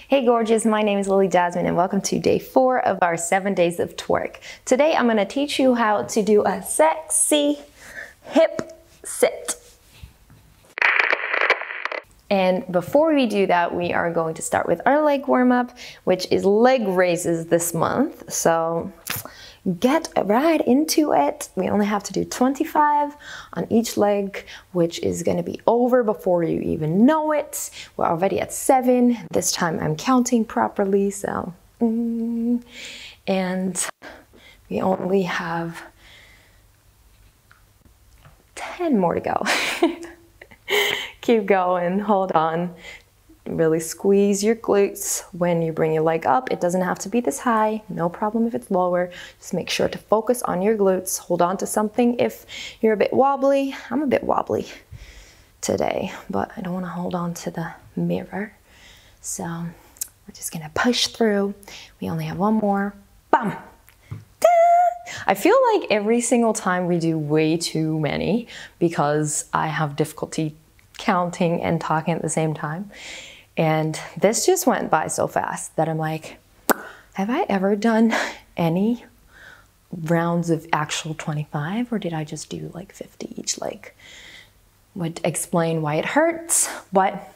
Hey gorgeous, my name is Lily Jasmine and welcome to day 4 of our 7 days of twerk. Today I'm going to teach you how to do a sexy hip sit. And before we do that, we are going to start with our leg warm-up, which is leg raises this month. So get right into it. We only have to do 25 on each leg, which is going to be over before you even know it. We're already at 7. This time I'm counting properly, so and we only have 10 more to go. Keep going, hold on. Really squeeze your glutes when you bring your leg up. It doesn't have to be this high, no problem if it's lower. Just make sure to focus on your glutes. Hold on to something if you're a bit wobbly. I'm a bit wobbly today, but I don't want to hold on to the mirror. So we're just gonna push through. We only have one more. Bam! I feel like every single time we do way too many because I have difficulty counting and talking at the same time. And this just went by so fast that I'm like, have I ever done any rounds of actual 25 or did I just do like 50 each leg? Would explain why it hurts, but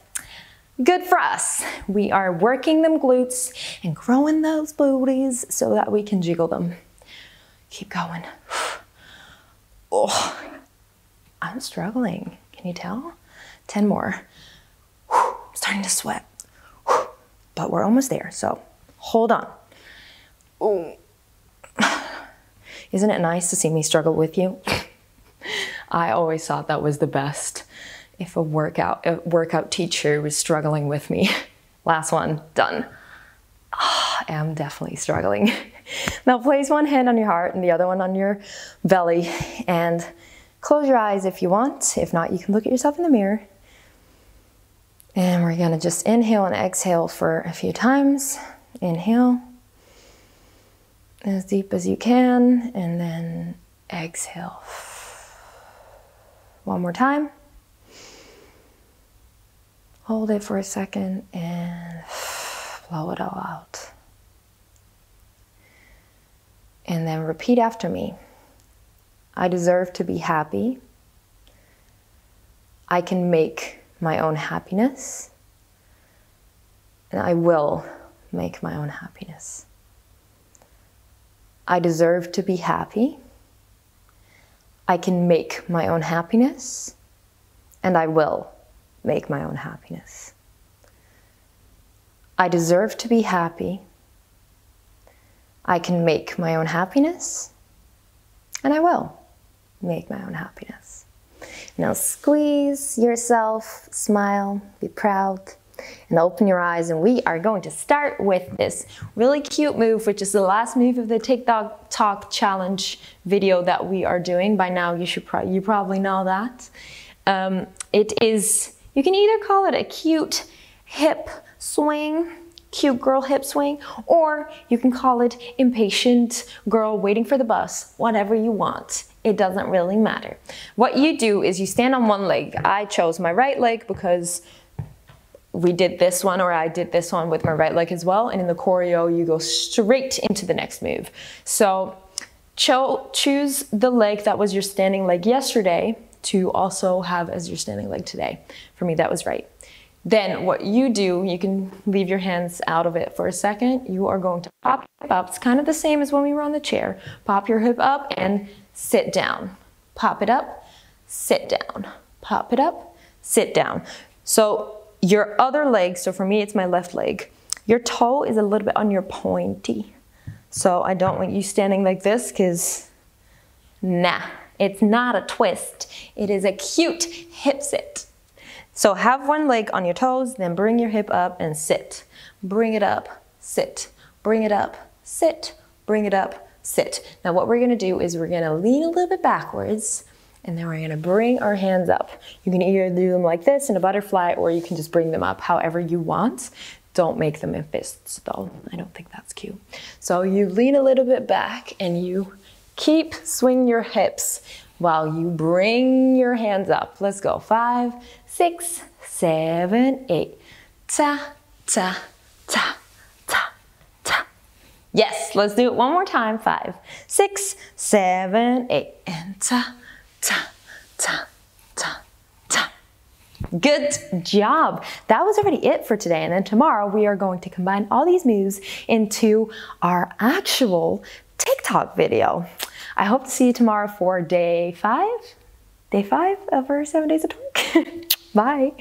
good for us. We are working them glutes and growing those booties so that we can jiggle them. Keep going. Oh, I'm struggling. Can you tell? 10 more. I'm starting to sweat. But we're almost there, so hold on. Ooh. Isn't it nice to see me struggle with you? I always thought that was the best. If a workout teacher was struggling with me. Last one, done. I am definitely struggling. Now place one hand on your heart and the other one on your belly and close your eyes if you want. If not, you can look at yourself in the mirror. And we're gonna just inhale and exhale for a few times. Inhale as deep as you can and then exhale. One more time. Hold it for a second and blow it all out. And then repeat after me. I deserve to be happy. I can make my own happiness. And I will make my own happiness. I deserve to be happy. I can make my own happiness. And I will make my own happiness. I deserve to be happy. I can make my own happiness, and I will make my own happiness. Now squeeze yourself, smile, be proud, and open your eyes, and we are going to start with this really cute move, which is the last move of the TikTok Talk Challenge video that we are doing. By now you probably know that. It is, you can either call it a cute hip swing, cute girl hip swing, or you can call it impatient girl waiting for the bus, whatever you want. It doesn't really matter. What you do is you stand on one leg. I chose my right leg because we did this one, or I did this one with my right leg as well. And in the choreo, you go straight into the next move. So choose the leg that was your standing leg yesterday to also have as your standing leg today. For me, that was right. Then what you do, you can leave your hands out of it for a second. You are going to pop your hip up. It's kind of the same as when we were on the chair. Pop your hip up and sit down. Pop it up, sit down. Pop it up, sit down. So your other leg, so for me it's my left leg, your toe is a little bit on your pointy. So I don't want you standing like this because nah, it's not a twist. It is a cute hip sit. So have one leg on your toes, then bring your hip up and sit. Bring it up, sit. Bring it up, sit. Bring it up, sit. Now what we're gonna do is we're gonna lean a little bit backwards and then we're gonna bring our hands up. You can either do them like this in a butterfly or you can just bring them up however you want. Don't make them in fists though. I don't think that's cute. So you lean a little bit back and you keep swinging your hips while you bring your hands up. Let's go. 5, 6, 7, 8. Ta, ta, ta. Yes, let's do it one more time. 5, 6, 7, 8, and ta, ta, ta, ta, ta. Good job. That was already it for today. And then tomorrow we are going to combine all these moves into our actual TikTok video. I hope to see you tomorrow for day 5 of our 7 days of twerk. Bye.